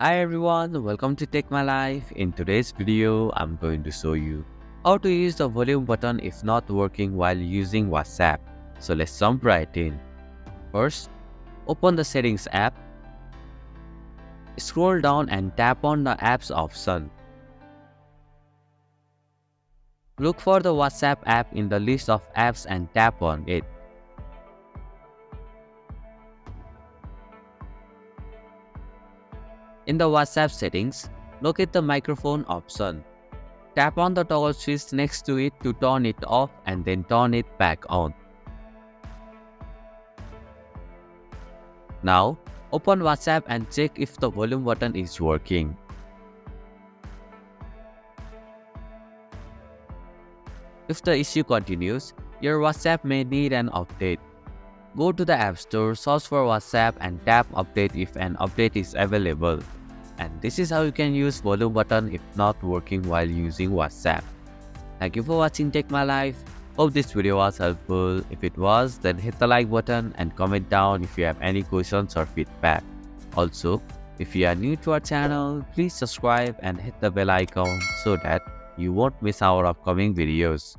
Hi everyone, welcome to Take My Life. In today's video, I'm going to show you how to use the volume button if not working while using WhatsApp. So let's jump right in. First, open the Settings app, scroll down and tap on the Apps option. Look for the WhatsApp app in the list of apps and tap on it. In the WhatsApp settings, locate the microphone option. Tap on the toggle switch next to it to turn it off and then turn it back on. Now, open WhatsApp and check if the volume button is working. If the issue continues, your WhatsApp may need an update. Go to the App Store, search for WhatsApp and tap Update if an update is available. And this is how you can use volume button if not working while using WhatsApp. Thank you for watching Take My Life. Hope this video was helpful. If it was, then hit the like button and comment down if you have any questions or feedback. Also, if you are new to our channel, please subscribe and hit the bell icon so that you won't miss our upcoming videos.